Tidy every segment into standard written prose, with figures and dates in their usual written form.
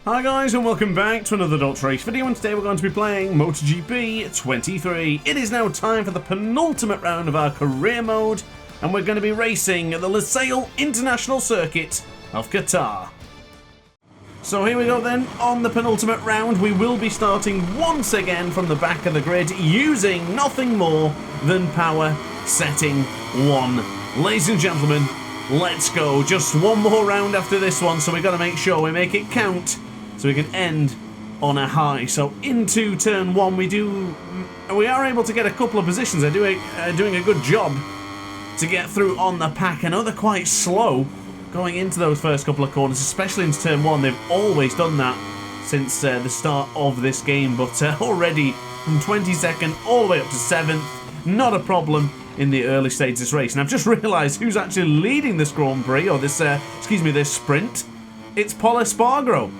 Hi guys and welcome back to another DrAce video, and today we're going to be playing MotoGP 23. It is now time for the penultimate round of our career mode, and we're going to be racing at the Lusail International Circuit of Qatar. So here we go then, on the penultimate round we will be starting once again from the back of the grid using nothing more than power setting 1. Ladies and gentlemen, let's go. Just one more round after this one, so we've got to make sure we make it count so we can end on a high. So into turn 1 we are able to get a couple of positions. They're doing a good job to get through on the pack. I know they're quite slow going into those first couple of corners, especially into turn 1. They've always done that since the start of this game, but already from 22nd all the way up to 7th, not a problem in the early stages of this race. And I've just realised who's actually leading this Grand Prix, or this, this sprint. It's Pol Espargaro.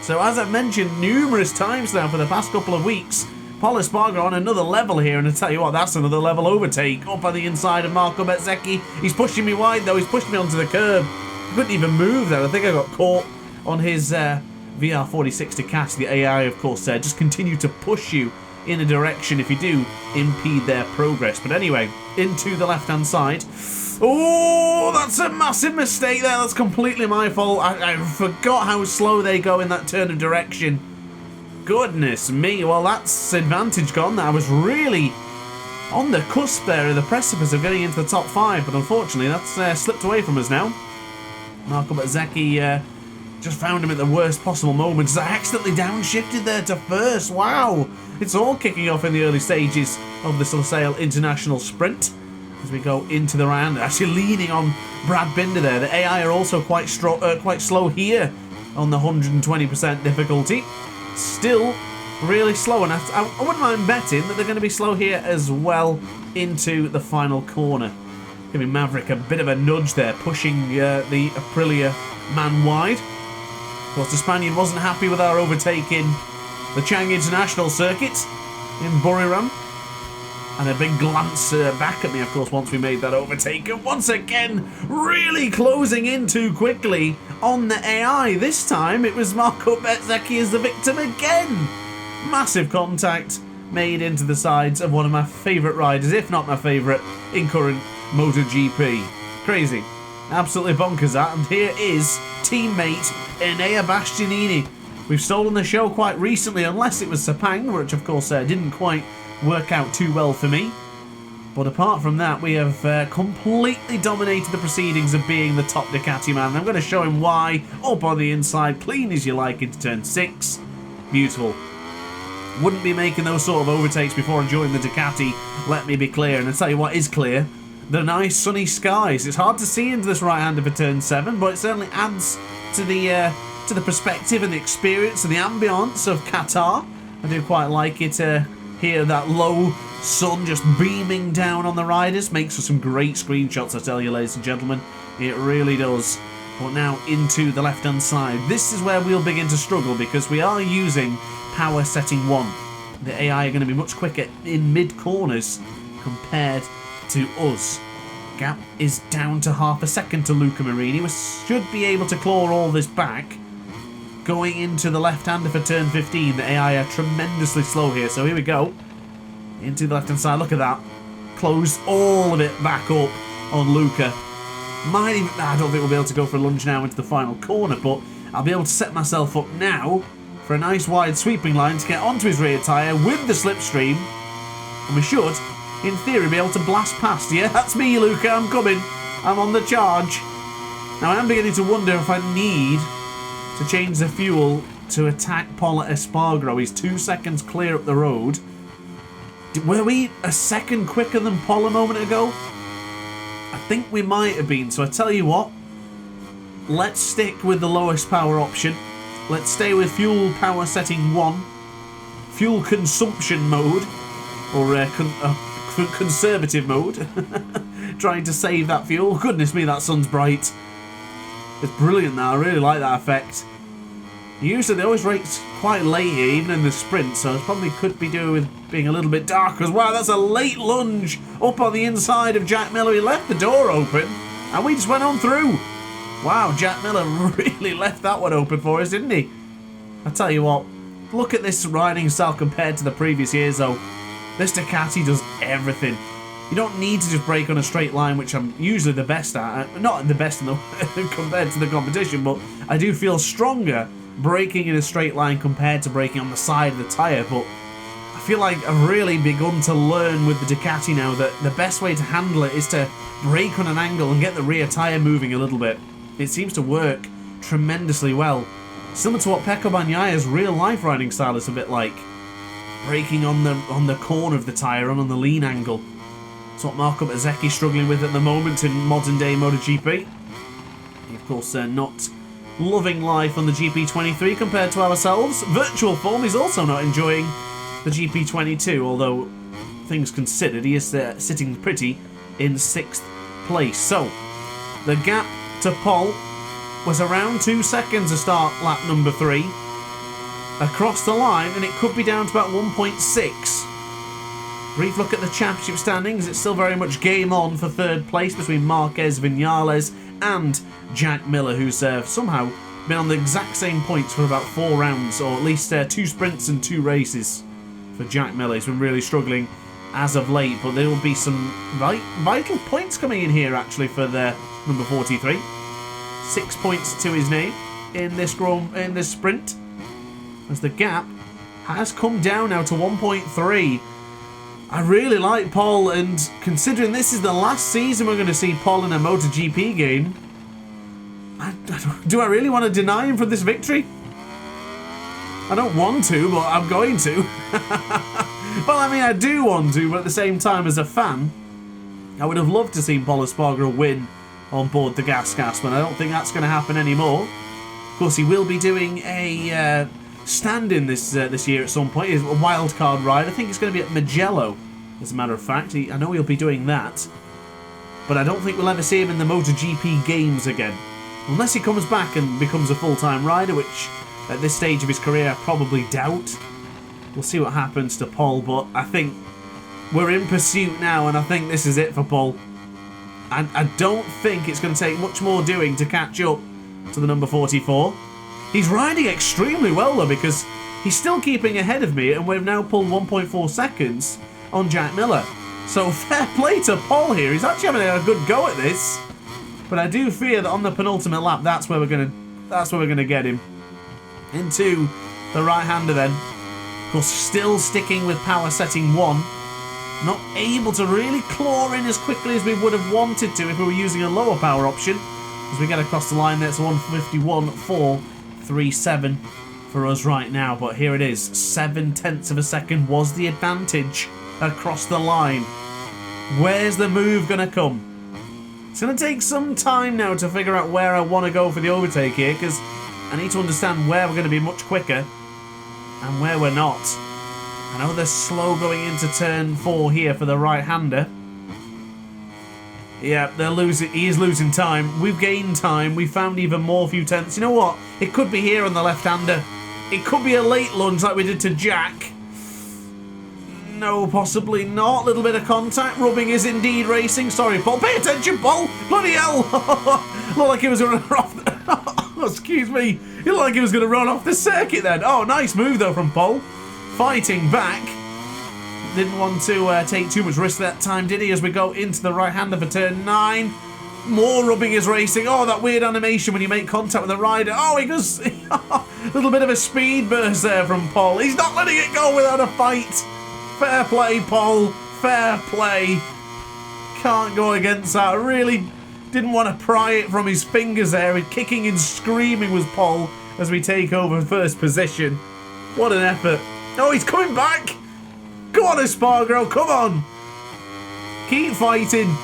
So as I've mentioned numerous times now for the past couple of weeks, Pol Espargaro on another level here, and I tell you what, that's another level overtake up on the inside of Marco Bezzecchi. He's pushing me wide though, he's pushed me onto the curb. I couldn't even move there. I think I got caught on his VR46 Ducati. The AI, of course, just continue to push you in a direction if you do impede their progress. But anyway, into the left-hand side. Oh, that's a massive mistake there. That's completely my fault. I forgot how slow they go in that turn of direction. Goodness me. Well, that's advantage gone. I was really on the cusp there of the precipice of getting into the top 5, but unfortunately that's slipped away from us now. Marco Bezzecchi just found him at the worst possible moments. I accidentally downshifted there to first. Wow. It's all kicking off in the early stages of this Lusail International Sprint as we go into the round. Actually leaning on Brad Binder there. The AI are also quite slow here on the 120% difficulty. Still really slow, and I wouldn't mind betting that they're going to be slow here as well into the final corner. Giving Maverick a bit of a nudge there, pushing the Aprilia man wide. Of course, the Spaniard wasn't happy with our overtaking the Chang International Circuit in Buriram. And a big glance back at me, of course, once we made that overtake. And once again, really closing in too quickly on the AI. This time, it was Marco Bezzecchi as the victim again. Massive contact made into the sides of one of my favourite riders, if not my favourite, in current MotoGP. Crazy. Absolutely bonkers that. And here is teammate Enea Bastianini. We've stolen the show quite recently, unless it was Sepang, which of course didn't quite work out too well for me. But apart from that, we have completely dominated the proceedings of being the top Ducati man. And I'm going to show him why. Up on the inside, clean as you like, into turn 6. Beautiful. Wouldn't be making those sort of overtakes before I joined the Ducati, let me be clear. And I'll tell you what is clear. The nice sunny skies. It's hard to see into this right-hander for turn 7, but it certainly adds to the perspective and the experience and the ambience of Qatar. I do quite like it here. That low sun just beaming down on the riders makes for some great screenshots, I tell you, ladies and gentlemen. It really does. But now into the left-hand side. This is where we'll begin to struggle because we are using power setting 1. The AI are going to be much quicker in mid-corners compared to us. Gap is down to half a second to Luca Marini. We should be able to claw all this back. Going into the left-hander for turn 15. The AI are tremendously slow here. So here we go. Into the left-hand side. Look at that. Close all of it back up on Luca. I don't think we'll be able to go for a lunge now into the final corner, but I'll be able to set myself up now for a nice wide sweeping line to get onto his rear tyre with the slipstream. And we should, in theory, be able to blast past. Yeah, that's me, Luca. I'm coming. I'm on the charge. Now, I am beginning to wonder if I need to change the fuel to attack Pol Espargaro. He's 2 seconds clear up the road. Were we a second quicker than Pol a moment ago? I think we might have been. So I tell you what, let's stick with the lowest power option. Let's stay with fuel power setting 1. Fuel consumption mode, or conservative mode. Trying to save that fuel. Goodness me, that sun's bright. It's brilliant now. I really like that effect. Usually they always race quite late here, even in the sprint, so it probably could be doing with being a little bit dark as well. That's a late lunge up on the inside of Jack Miller. He left the door open, and we just went on through. Wow, Jack Miller really left that one open for us, didn't he? I tell you what, look at this riding style compared to the previous years though. This Ducati does everything. You don't need to just brake on a straight line, which I'm usually the best at. Not the best in the compared to the competition, but I do feel stronger braking in a straight line compared to braking on the side of the tyre. But I feel like I've really begun to learn with the Ducati now that the best way to handle it is to brake on an angle and get the rear tyre moving a little bit. It seems to work tremendously well. Similar to what Pecco Bagnaglia's real life riding style is a bit like. Braking on the corner of the tyre and on the lean angle. That's what Marco Bezzecchi's struggling with at the moment in modern day MotoGP. He, of course, not loving life on the GP23 compared to ourselves. Virtual form, he's also not enjoying the GP22, although, things considered, he is sitting pretty in 6th place. So, the gap to Pol was around 2 seconds to start lap number 3. Across the line, and it could be down to about 1.6. Brief look at the championship standings. It's still very much game on for 3rd place between Marquez, Vinales and Jack Miller, who's somehow been on the exact same points for about 4 rounds, or at least 2 sprints and 2 races for Jack Miller. He's been really struggling as of late, but there will be some vital points coming in here actually for the number 43. 6 points to his name in this sprint, as the gap has come down now to 1.3. I really like Pol, and considering this is the last season we're going to see Pol in a MotoGP game, do I really want to deny him from this victory? I don't want to, but I'm going to. Well, I mean, I do want to, but at the same time, as a fan, I would have loved to see Pol Espargaro win on board the Gas Gas, but I don't think that's going to happen anymore. Of course, he will be doing a stand-in this year at some point. He's a wildcard ride. I think it's going to be at Mugello, as a matter of fact. I know he'll be doing that, but I don't think we'll ever see him in the MotoGP games again. Unless he comes back and becomes a full-time rider, which at this stage of his career I probably doubt. We'll see what happens to Pol, but I think we're in pursuit now, and I think this is it for Pol. And I don't think it's going to take much more doing to catch up to the number 44. He's riding extremely well though, because he's still keeping ahead of me, and we've now pulled 1.4 seconds on Jack Miller. So fair play to Pol here. He's actually having a good go at this. But I do fear that on the penultimate lap, that's where we're gonna get him. Into the right-hander then. Of course, still sticking with power setting 1. Not able to really claw in as quickly as we would have wanted to if we were using a lower power option. As we get across the line, that's 151.437 for us right now. But here it is. 0.7 of a second was the advantage across the line. Where's the move going to come? It's going to take some time now to figure out where I want to go for the overtake here, because I need to understand where we're going to be much quicker and where we're not. I know they're slow going into turn 4 here for the right-hander. Yeah, they're losing. He is losing time. We've gained time. We found even more few tenths. You know what? It could be here on the left-hander. It could be a late lunge like we did to Jack. No, possibly not. Little bit of contact. Rubbing is indeed racing. Sorry, Pol. Pay attention, Pol. Bloody hell. Looked like he was going to run off the... Oh, excuse me. It looked like he was going to run off the circuit then. Oh, nice move, though, from Pol. Fighting back. Didn't want to take too much risk that time, did he? As we go into the right-hander for turn 9. More rubbing is racing. Oh, that weird animation when you make contact with the rider. Oh, he goes... A little bit of a speed burst there from Pol. He's not letting it go without a fight. Fair play, Pol. Fair play. Can't go against that. Really didn't want to pry it from his fingers there. Kicking and screaming was Pol as we take over first position. What an effort. Oh, he's coming back. Go on, Espargaro. Come on. Keep fighting.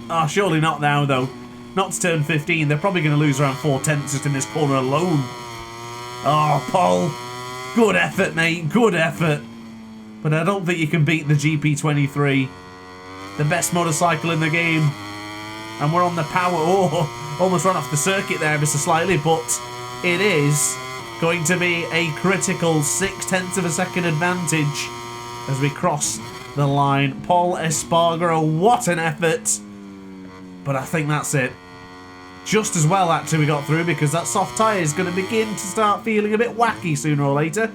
Oh, surely not now, though. Not to turn 15. They're probably going to lose around 4/10 just in this corner alone. Oh, Pol. Good effort, mate. Good effort. But I don't think you can beat the GP23. The best motorcycle in the game. And we're on the power. Oh, almost run off the circuit there ever so slightly. But it is going to be a critical 0.6 of a second advantage as we cross the line. Pol Espargaro, what an effort. But I think that's it. Just as well, actually, we got through, because that soft tyre is going to begin to start feeling a bit wacky sooner or later.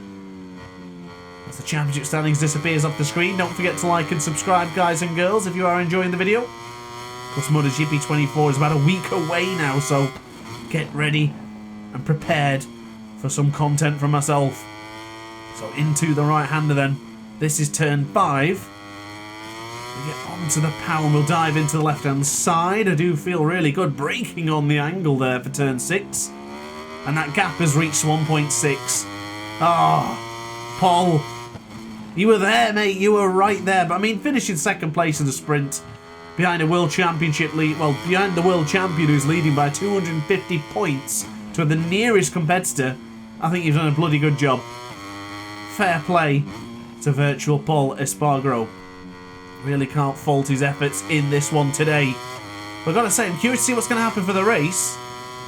As the championship standings disappears off the screen, don't forget to like and subscribe, guys and girls, if you are enjoying the video. Of course, MotoGP 24 is about a week away now, so get ready and prepared for some content from myself. So into the right-hander then. This is turn 5. We get onto the power and we'll dive into the left-hand side. I do feel really good braking on the angle there for turn 6. And that gap has reached 1.6. Ah, Paul, you were there, mate. You were right there. But I mean, finishing second place in the sprint behind a World Championship lead, well, behind the World Champion who's leading by 250 points to the nearest competitor, I think you've done a bloody good job. Fair play to virtual Paul Espargaro. Really can't fault his efforts in this one today. But I've got to say, I'm curious to see what's going to happen for the race.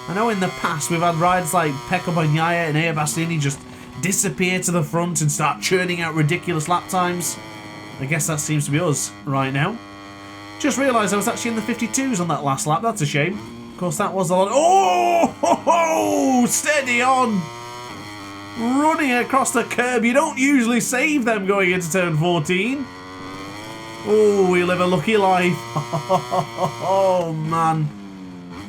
I know in the past we've had riders like Pecco Bagnaia and Ea Bastianini just disappear to the front and start churning out ridiculous lap times. I guess that seems to be us right now. Just realised I was actually in the 52s on that last lap. That's a shame. Of course, that was a lot. Oh, ho, ho, steady on. Running across the curb. You don't usually save them going into turn 14. Oh, we live a lucky life. Oh, man.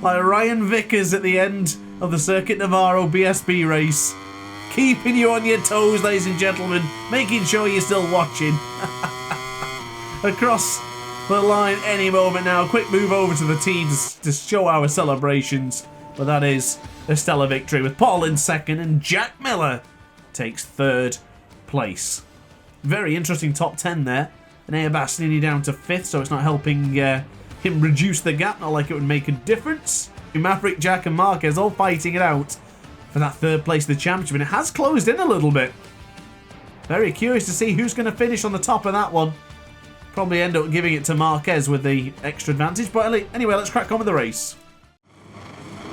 Like Ryan Vickers at the end of the Circuit Navarro BSB race. Keeping you on your toes, ladies and gentlemen. Making sure you're still watching. Across the line any moment now. Quick move over to the team to show our celebrations. But that is a stellar victory with Paul in second and Jack Miller takes third place. Very interesting top 10 there. And Ea Bastianini down to 5th, so it's not helping him reduce the gap. Not like it would make a difference. Maverick, Jack and Marquez all fighting it out for that third place of the championship. And it has closed in a little bit. Very curious to see who's going to finish on the top of that one. Probably end up giving it to Marquez with the extra advantage. But anyway, let's crack on with the race.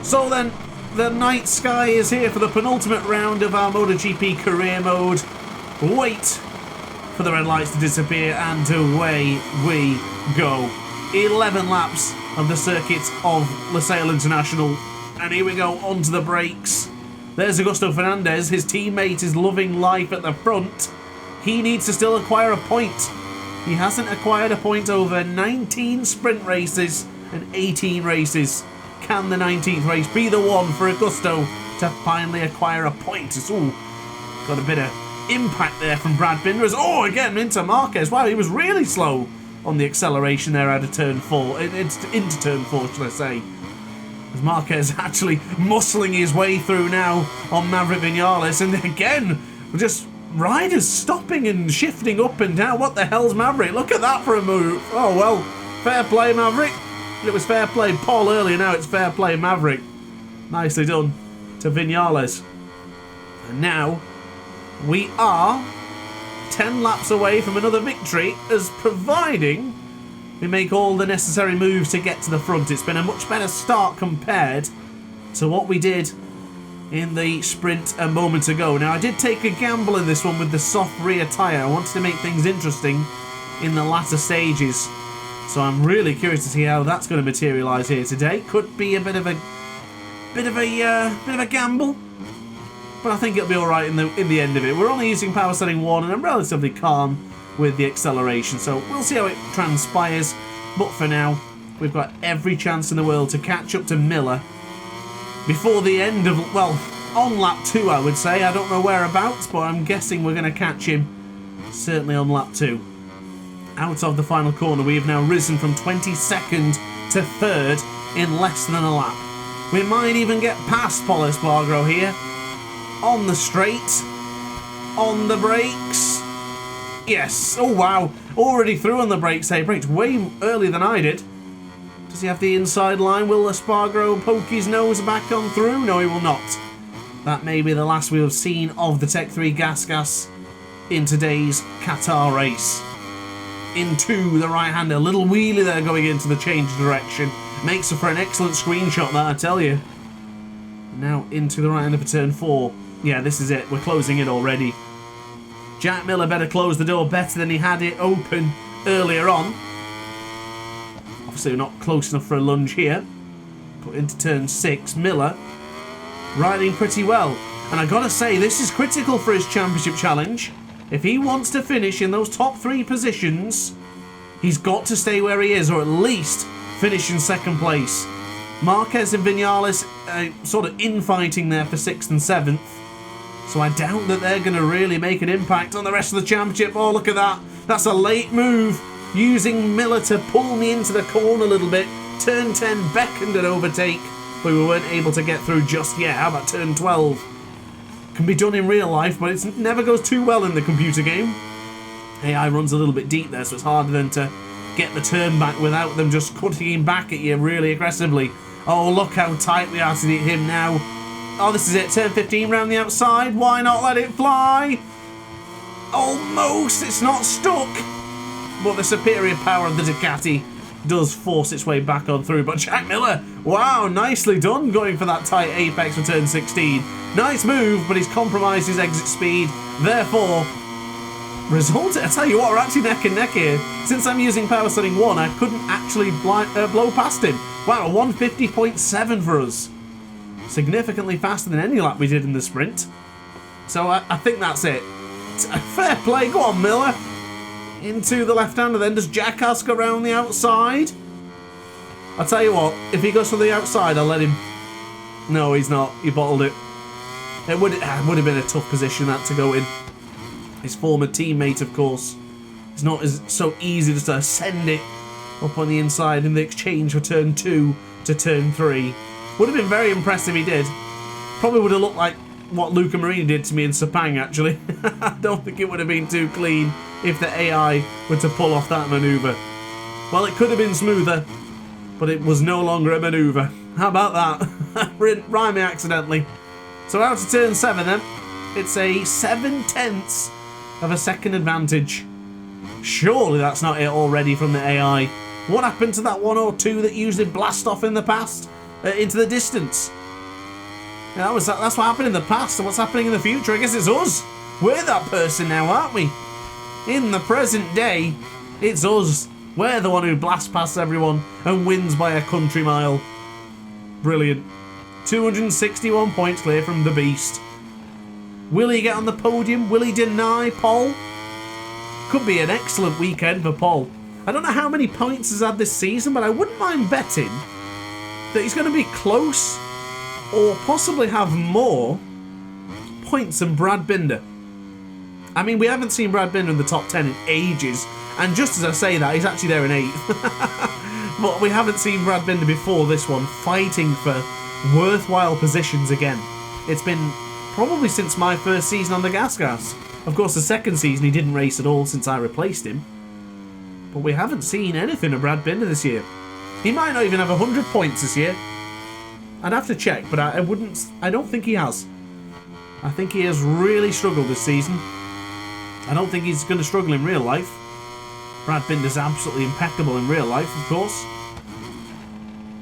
So then, the night sky is here for the penultimate round of our MotoGP career mode. Wait for the red lights to disappear, and away we go. 11 laps of the circuit of Losail International, and here we go onto the brakes. There's Augusto Fernandez. His teammate is loving life at the front. He needs to still acquire a point. He hasn't acquired a point over 19 sprint races and 18 races. Can the 19th race be the one for Augusto to finally acquire a point? It's all got a bit of impact there from Brad Binder. Oh, again into Marquez. Wow, he was really slow on the acceleration there out of turn 4. Into turn 4, should I say. As Marquez actually muscling his way through now on Maverick Vinales. And again, just riders stopping and shifting up and down. What the hell's Maverick? Look at that for a move. Oh, well, fair play, Maverick. It was fair play Paul earlier, now it's fair play Maverick. Nicely done to Vinales. And now we are 10 laps away from another victory, as providing we make all the necessary moves to get to the front. It's been a much better start compared to what we did in the sprint a moment ago. Now, I did take a gamble in this one with the soft rear tyre. I wanted to make things interesting in the latter stages. So I'm really curious to see how that's going to materialise here today. Could be a bit of a gamble, but I think it'll be all right in the end of it. We're only using power setting 1, and I'm relatively calm with the acceleration, so we'll see how it transpires. But for now, we've got every chance in the world to catch up to Miller before the end of, well, on lap 2, I would say. I don't know whereabouts, but I'm guessing we're going to catch him certainly on lap 2. Out of the final corner, we have now risen from 22nd to 3rd in less than a lap. We might even get past Paul Espargaro here. On the straight. On the brakes. Yes. Oh, wow. Already through on the brakes. He braked way earlier than I did. Does he have the inside line? Will Espargaro poke his nose back on through? No, he will not. That may be the last we have seen of the Tech 3 Gas in today's Qatar race. Into the right-hander. A little wheelie there going into the change direction. Makes for an excellent screenshot, that I tell you. Now into the right-hander for turn 4. Yeah, this is it. We're closing it already. Jack Miller better close the door better than he had it open earlier on. Obviously, we're not close enough for a lunge here. Put into turn 6. Miller riding pretty well. And I gotta say, this is critical for his championship challenge. If he wants to finish in those top 3 positions, he's got to stay where he is, or at least finish in second place. Marquez and Vinales sort of infighting there for 6th and 7th. So I doubt that they're going to really make an impact on the rest of the championship. Oh, look at that. That's a late move. Using Miller to pull me into the corner a little bit. Turn 10 beckoned an overtake, but we weren't able to get through just yet. How about turn 12? Can be done in real life, but it never goes too well in the computer game. AI runs a little bit deep there, so it's harder than to get the turn back without them just cutting back at you really aggressively. Oh, look how tight we are to him now. Oh, this is it. Turn 15 round the outside. Why not let it fly? Almost. It's not stuck. But the superior power of the Ducati does force its way back on through. But Jack Miller, wow, nicely done going for that tight apex for turn 16. Nice move, but he's compromised his exit speed. Therefore, result, I tell you what, we're actually neck and neck here. Since I'm using power setting 1, I couldn't actually blow past him. Wow, 150.7 for us. Significantly faster than any lap we did in the sprint. So I think that's it. Fair play, go on Miller. Into the left-hander then. Does Jackass go around the outside? I'll tell you what, if he goes for the outside, I'll let him. No, he's not. He bottled it. It would have been a tough position that to go in. His former teammate, of course. It's not so easy just to send it up on the inside in the exchange for turn 2 to turn 3. Would have been very impressive if he did. Probably would have looked like what Luca Marini did to me in Sepang, actually. I don't think it would have been too clean if the AI were to pull off that manoeuvre. Well, it could have been smoother, but it was no longer a manoeuvre. How about that? Rhyming accidentally. So out to turn 7 then. It's a 7/10 of a second advantage. Surely that's not it already from the AI. What happened to that 1 or 2 that usually blast off in the past? Into the distance? Yeah, that's what happened in the past, and what's happening in the future? I guess it's us. We're that person now, aren't we? In the present day, it's us. We're the one who blasts past everyone and wins by a country mile. Brilliant. 261 points clear from the beast. Will he get on the podium? Will he deny Paul? Could be an excellent weekend for Paul. I don't know how many points he's had this season, but I wouldn't mind betting that he's going to be close or possibly have more points than Brad Binder. I mean, we haven't seen Brad Binder in the top 10 in ages, and just as I say that, he's actually there in 8th. But we haven't seen Brad Binder before this one, fighting for worthwhile positions again. It's been probably since my first season on the Gas. Of course, the second season he didn't race at all since I replaced him. But we haven't seen anything of Brad Binder this year. He might not even have 100 points this year. I'd have to check, but I don't think he has. I think he has really struggled this season. I don't think he's going to struggle in real life. Brad Binder's absolutely impeccable in real life, of course.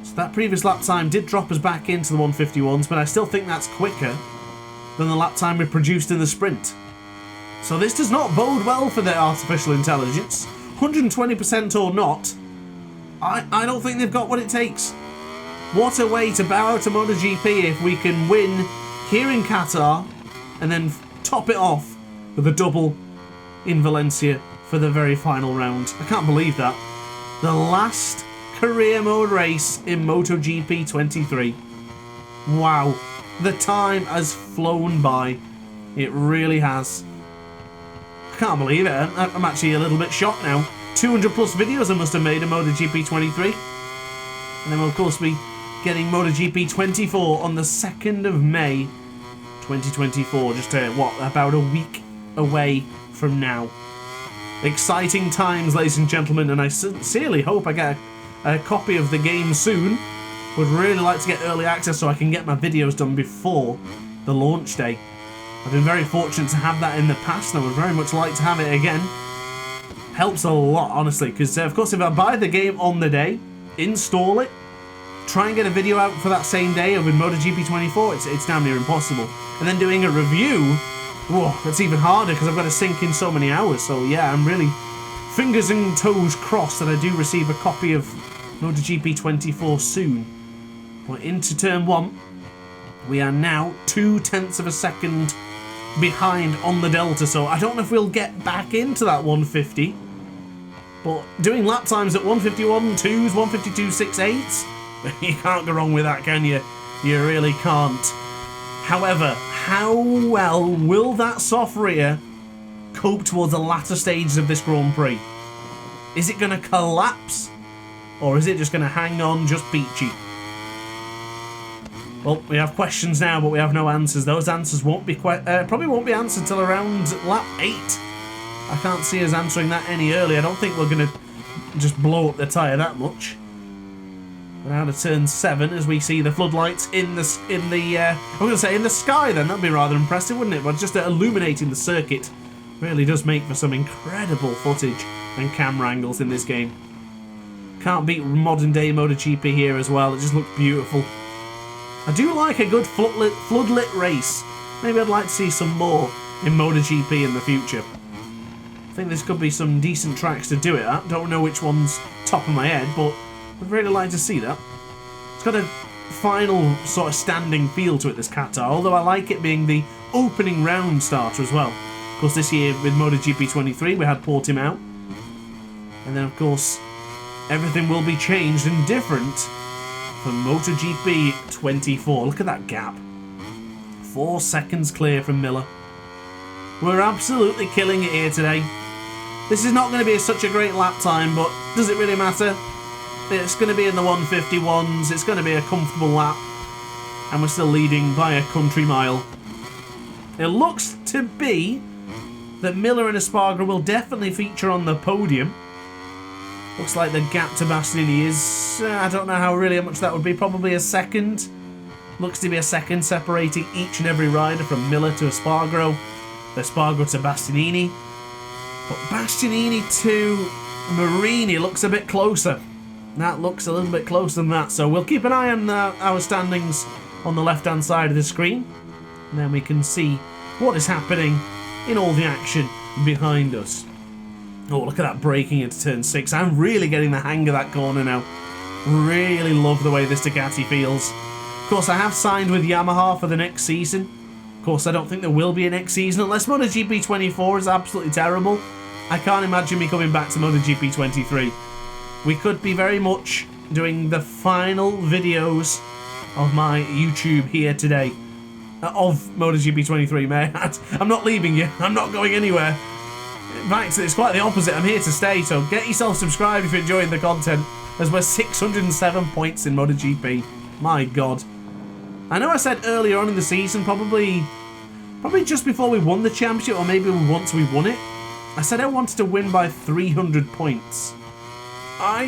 So that previous lap time did drop us back into the 151s, but I still think that's quicker than the lap time we produced in the sprint. So this does not bode well for their artificial intelligence. 120% or not, I don't think they've got what it takes. What a way to bow out to MotoGP if we can win here in Qatar and then top it off with a double in Valencia for the very final round. I can't believe that. The last career mode race in MotoGP 23. Wow. The time has flown by. It really has. I can't believe it. I'm actually a little bit shocked now. 200 plus videos I must have made in MotoGP 23. And then we'll of course be getting MotoGP 24 on the 2nd of May 2024. Just about a week away from now. Exciting times, ladies and gentlemen, and I sincerely hope I get a copy of the game soon. Would really like to get early access so I can get my videos done before the launch day. I've been very fortunate to have that in the past, and I would very much like to have it again. Helps a lot, honestly, because of course if I buy the game on the day, install it, try and get a video out for that same day with MotoGP 24, it's damn near impossible. And then doing a review, whoa, that's even harder because I've got to sink in so many hours. So yeah, I'm really fingers and toes crossed that I do receive a copy of MotoGP 24 soon. We're into turn 1. We are now 0.2 of a second behind on the Delta, so I don't know if we'll get back into that 150. But doing lap times at 151.2s, 152.68s, you can't go wrong with that, can you? You really can't. However, how well will that soft rear cope towards the latter stages of this Grand Prix? Is it going to collapse? Or is it just going to hang on just peachy? Well, we have questions now, but we have no answers. Those answers won't be probably won't be answered till around lap 8. I can't see us answering that any earlier. I don't think we're going to just blow up the tyre that much. We're out of turn 7 as we see the floodlights in the I'm going to say in the sky. Then that'd be rather impressive, wouldn't it? But just illuminating the circuit really does make for some incredible footage and camera angles in this game. Can't beat modern day MotoGP here as well. It just looks beautiful. I do like a good floodlit race. Maybe I'd like to see some more in MotoGP in the future. I think this could be some decent tracks to do it at. Don't know which one's top of my head, but I'd really like to see that. It's got a final sort of standing feel to it, this Qatar, although I like it being the opening round starter as well. Of course, this year with MotoGP 23, we had Podium out. And then, of course, everything will be changed and different for MotoGP 24. Look at that gap. 4 seconds clear from Miller. We're absolutely killing it here today. This is not going to be such a great lap time, but does it really matter? It's going to be in the 151s. It's going to be a comfortable lap. And we're still leading by a country mile. It looks to be that Miller and Espargaro will definitely feature on the podium. Looks like the gap to Bastianini is, I don't know how much that would be, probably a second. Looks to be a second separating each and every rider from Miller to Espargaro, Espargaro to Bastianini. But Bastianini to Marini looks a bit closer. That looks a little bit closer than that, so we'll keep an eye on our standings on the left-hand side of the screen. And then we can see what is happening in all the action behind us. Oh, look at that braking into turn 6. I'm really getting the hang of that corner now. Really love the way this Ducati feels. Of course, I have signed with Yamaha for the next season. Of course, I don't think there will be a next season unless MotoGP 24 is absolutely terrible. I can't imagine me coming back to MotoGP 23. We could be very much doing the final videos of my YouTube here today. Of MotoGP 23, may I add. I'm not leaving you. I'm not going anywhere. In fact, it's quite the opposite. I'm here to stay, so get yourself subscribed if you're enjoying the content, as we're 607 points in MotoGP. My God. I know I said earlier on in the season, probably just before we won the championship, or maybe once we won it, I said I wanted to win by 300 points. I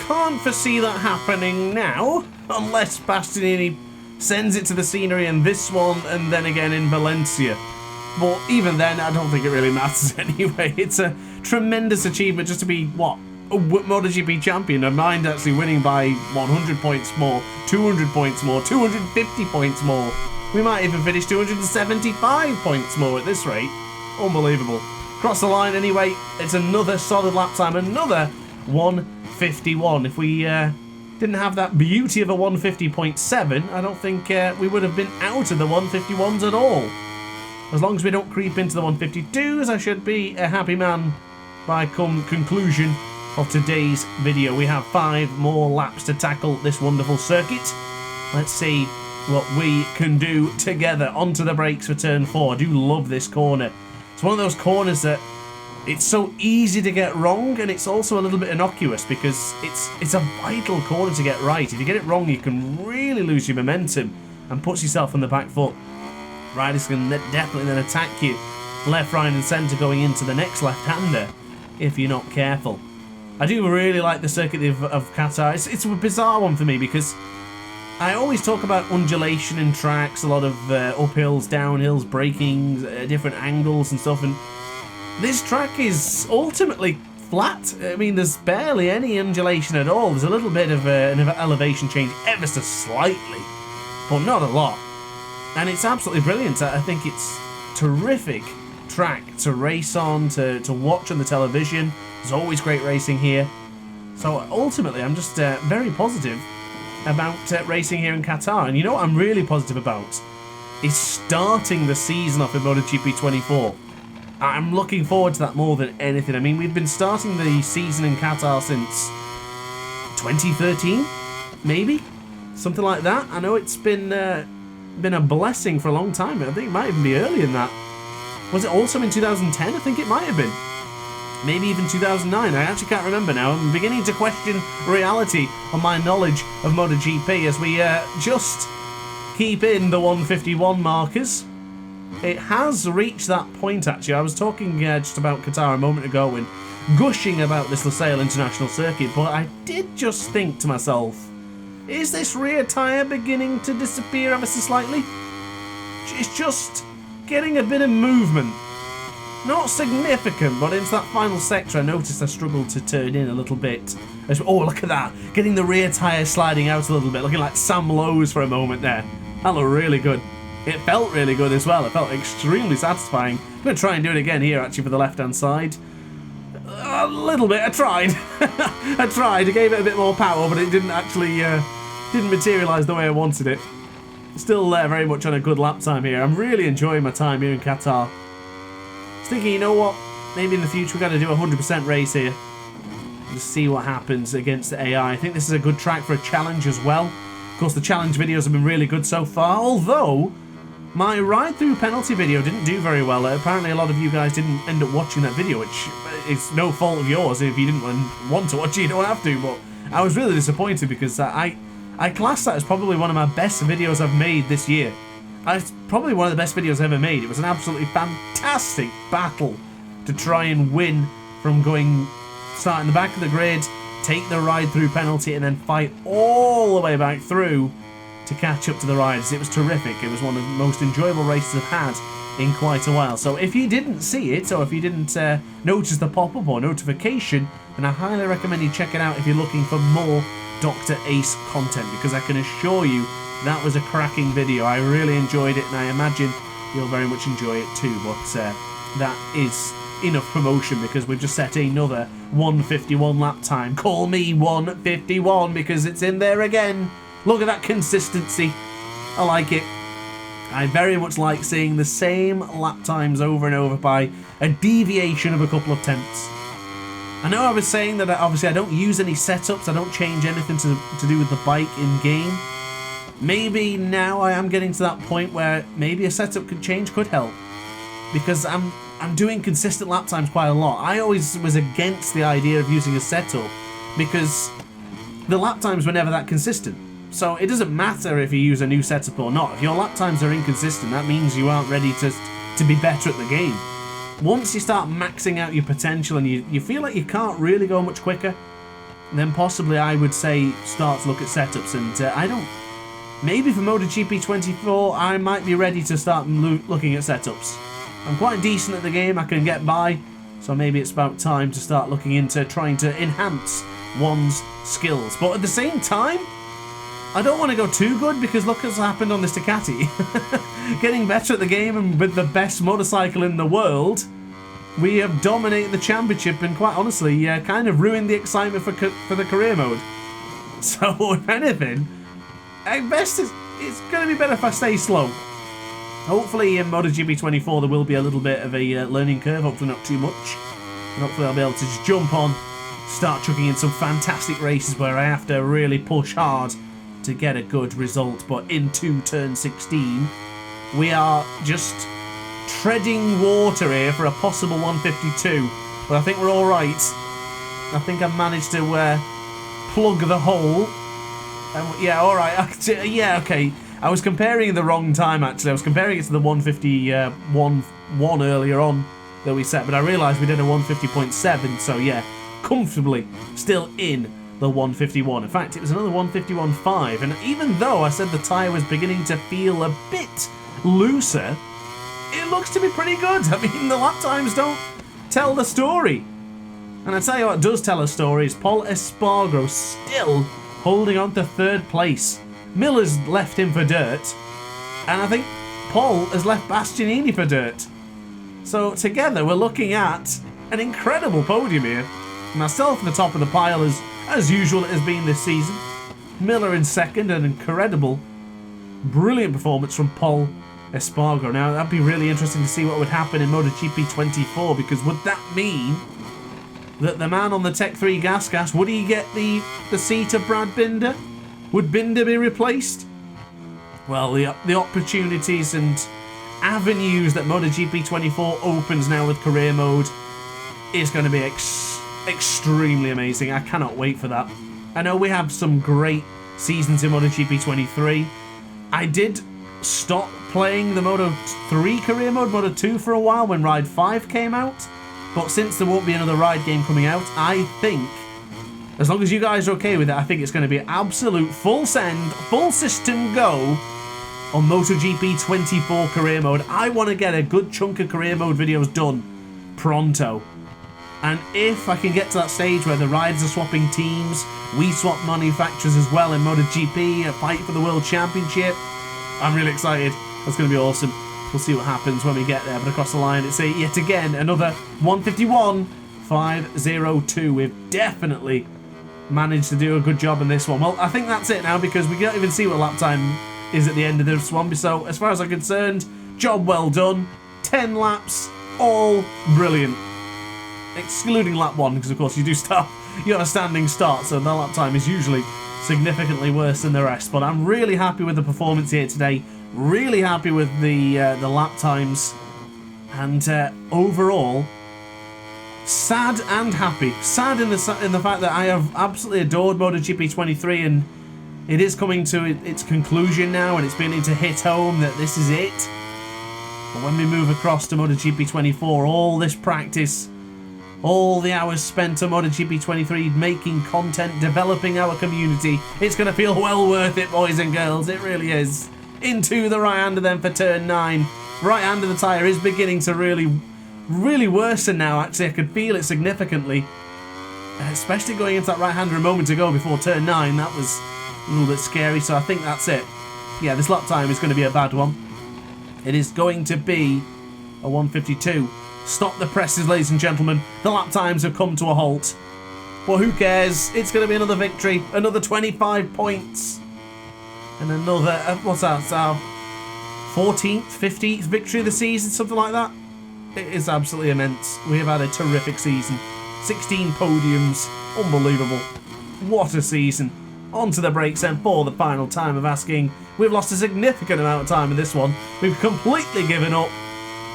can't foresee that happening now, unless Bastianini sends it to the scenery in this one, and then again in Valencia. But even then, I don't think it really matters anyway. It's a tremendous achievement just to be, what, a MotoGP champion. I mind actually winning by 100 points more, 200 points more, 250 points more. We might even finish 275 points more at this rate. Unbelievable. Cross the line anyway. It's another solid lap time, another 151. If we didn't have that beauty of a 150.7, I don't think we would have been out of the 151s at all. As long as we don't creep into the 152s, I should be a happy man by conclusion of today's video. We have 5 more laps to tackle this wonderful circuit. Let's see what we can do together. Onto the brakes for turn 4. I do love this corner. It's one of those corners that it's so easy to get wrong, and it's also a little bit innocuous because it's a vital corner to get right. If you get it wrong, you can really lose your momentum and put yourself on the back foot. Riders can definitely then attack you left, right and centre going into the next left-hander if you're not careful. I do really like the circuit of Qatar. It's a bizarre one for me because I always talk about undulation in tracks, a lot of uphills, downhills, braking, different angles and stuff, and this track is ultimately flat. I mean, there's barely any undulation at all. There's a little bit of an elevation change ever so slightly, but not a lot. And it's absolutely brilliant. I think it's terrific track to race on, to watch on the television. There's always great racing here. So ultimately, I'm just very positive about racing here in Qatar. And you know what I'm really positive about? Is starting the season off in MotoGP 24. I'm looking forward to that more than anything. I mean, we've been starting the season in Qatar since 2013, maybe? Something like that. I know it's been a blessing for a long time. I think it might even be earlier than that. Was it also in 2010? I think it might have been. Maybe even 2009. I actually can't remember now. I'm beginning to question reality on my knowledge of MotoGP as we just keep in the 151 markers. It has reached that point, actually. I was talking just about Qatar a moment ago and gushing about this Losail International Circuit, but I did just think to myself, is this rear tyre beginning to disappear ever so slightly? It's just getting a bit of movement. Not significant, but into that final sector I noticed I struggled to turn in a little bit. Oh, look at that. Getting the rear tyre sliding out a little bit, looking like Sam Lowe's for a moment there. That looked really good. It felt really good as well. It felt extremely satisfying. I'm going to try and do it again here, actually, for the left-hand side. A little bit. I tried. I tried. I gave it a bit more power, but it didn't actually didn't materialise the way I wanted it. Still very much on a good lap time here. I'm really enjoying my time here in Qatar. I was thinking, you know what? Maybe in the future we're going to do a 100% race here. Just see what happens against the AI. I think this is a good track for a challenge as well. Of course, the challenge videos have been really good so far, although my ride-through penalty video didn't do very well. Apparently a lot of you guys didn't end up watching that video, which is no fault of yours. If you didn't want to watch it, you don't have to, but I was really disappointed because I class that as probably one of my best videos I've made this year. It's probably one of the best videos I've ever made. It was an absolutely fantastic battle to try and win from starting the back of the grid, take the ride-through penalty, and then fight all the way back through to catch up to the riders. It was terrific. It was one of the most enjoyable races I've had in quite a while. So if you didn't see it, or if you didn't notice the pop-up or notification, then I highly recommend you check it out if you're looking for more Dr. Ace content, because I can assure you that was a cracking video. I really enjoyed it, and I imagine you'll very much enjoy it too. But that is enough promotion, because we've just set another 151 lap time. Call me 151 because it's in there again. Look at that consistency. I like it. I very much like seeing the same lap times over and over by a deviation of a couple of tenths. I know I was saying that obviously I don't use any setups, I don't change anything to do with the bike in-game. Maybe now I am getting to that point where maybe a setup could help. Because I'm doing consistent lap times quite a lot. I always was against the idea of using a setup because the lap times were never that consistent. So it doesn't matter if you use a new setup or not. If your lap times are inconsistent, that means you aren't ready to be better at the game. Once you start maxing out your potential and you feel like you can't really go much quicker, then possibly I would say start to look at setups. And maybe for MotoGP 24, I might be ready to start looking at setups. I'm quite decent at the game, I can get by, so maybe it's about time to start looking into trying to enhance one's skills. But at the same time, I don't want to go too good, because look what's happened on this Ducati. Getting better at the game and with the best motorcycle in the world, we have dominated the championship and quite honestly kind of ruined the excitement for the career mode. So if anything, at best it's going to be better if I stay slow. Hopefully in MotoGP 24 there will be a little bit of a learning curve, hopefully not too much. And hopefully I'll be able to just jump on, start chucking in some fantastic races where I have to really push hard to get a good result. But into turn 16, we are just treading water here for a possible 152. But I think we're all right. I think I've managed to plug the hole. Yeah, all right. Yeah, okay. I was comparing the wrong time, actually. I was comparing it to the 151 earlier on that we set, but I realised we did a 150.7, so yeah, comfortably still in the 151. In fact, it was another 151.5, and even though I said the tyre was beginning to feel a bit looser, it looks to be pretty good. I mean, the lap times don't tell the story. And I tell you what does tell a story is Pol Espargaro still holding on to third place. Miller's left him for dirt, and I think Pol has left Bastianini for dirt. So together we're looking at an incredible podium here. Myself at the top of the pile, as usual it has been this season. Miller in second, an incredible, brilliant performance from Paul Espargaro. Now, that'd be really interesting to see what would happen in MotoGP 24, because would that mean that the man on the Tech 3 gas, would he get the seat of Brad Binder? Would Binder be replaced? Well, the opportunities and avenues that MotoGP 24 opens now with career mode is going to be extremely amazing. I cannot wait for that. I know we have some great seasons in MotoGP 23. I did stop playing the Moto 3 career mode, Moto 2 for a while when Ride 5 came out. But since there won't be another Ride game coming out, I think, as long as you guys are okay with it, I think it's going to be absolute full send, full system go on MotoGP 24 career mode. I want to get a good chunk of career mode videos done pronto. And if I can get to that stage where the riders are swapping teams, we swap manufacturers as well in MotoGP, a fight for the World Championship, I'm really excited. That's going to be awesome. We'll see what happens when we get there. But across the line, it's yet again another 151.502. We've definitely managed to do a good job in this one. Well, I think that's it now, because we can't even see what lap time is at the end of this one. So as far as I'm concerned, job well done. 10 laps, all brilliant. Excluding lap 1, because of course you got a standing start, so the lap time is usually significantly worse than the rest. But I'm really happy with the performance here today. Really happy with the lap times, and overall, sad and happy. Sad in the fact that I have absolutely adored MotoGP 23, and it is coming to its conclusion now, and it's beginning to hit home that this is it. But when we move across to MotoGP 24, all this practice, all the hours spent on MotoGP 23 making content, developing our community, it's going to feel well worth it, boys and girls. It really is. Into the right-hander then for turn 9. Right-hander the tyre is beginning to really worsen now, actually. I could feel it significantly. Especially going into that right-hander a moment ago before turn 9. That was a little bit scary, so I think that's it. Yeah, this lap time is going to be a bad one. It is going to be a 1:52. Stop the presses, ladies and gentlemen. The lap times have come to a halt. Well, who cares? It's going to be another victory. Another 25 points. And another, what's that? It's our 14th, 15th victory of the season, something like that. It is absolutely immense. We have had a terrific season. 16 podiums. Unbelievable. What a season. On to the brakes then for the final time of asking. We've lost a significant amount of time in this one. We've completely given up.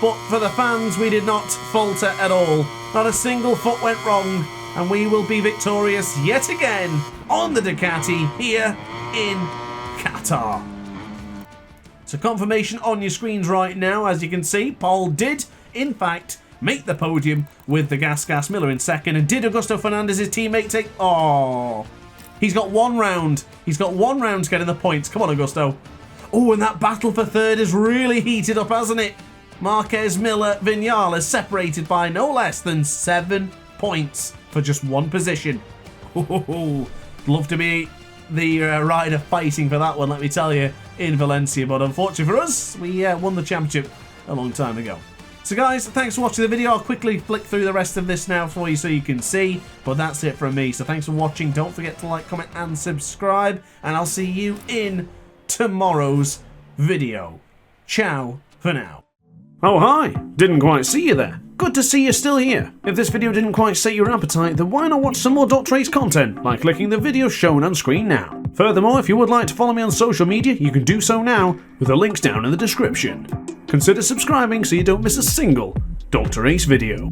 But for the fans, we did not falter at all. Not a single foot went wrong. And we will be victorious yet again on the Ducati here in Qatar. So confirmation on your screens right now. As you can see, Paul did, in fact, make the podium with the gas Miller in second. And did Augusto Fernandez's teammate take... Oh, he's got 1 round. He's got 1 round to get in the points. Come on, Augusto. Oh, and that battle for third has really heated up, hasn't it? Marquez, Miller, Vinales separated by no less than 7 points for just 1 position. Love to be the rider fighting for that one, let me tell you, in Valencia. But unfortunately for us, we won the championship a long time ago. So guys, thanks for watching the video. I'll quickly flick through the rest of this now for you so you can see. But that's it from me. So thanks for watching. Don't forget to like, comment, and subscribe. And I'll see you in tomorrow's video. Ciao for now. Oh, hi. Didn't quite see you there. Good to see you're still here. If this video didn't quite set your appetite, then why not watch some more DrAce content by clicking the video shown on screen now. Furthermore, if you would like to follow me on social media, you can do so now with the links down in the description. Consider subscribing so you don't miss a single DrAce video.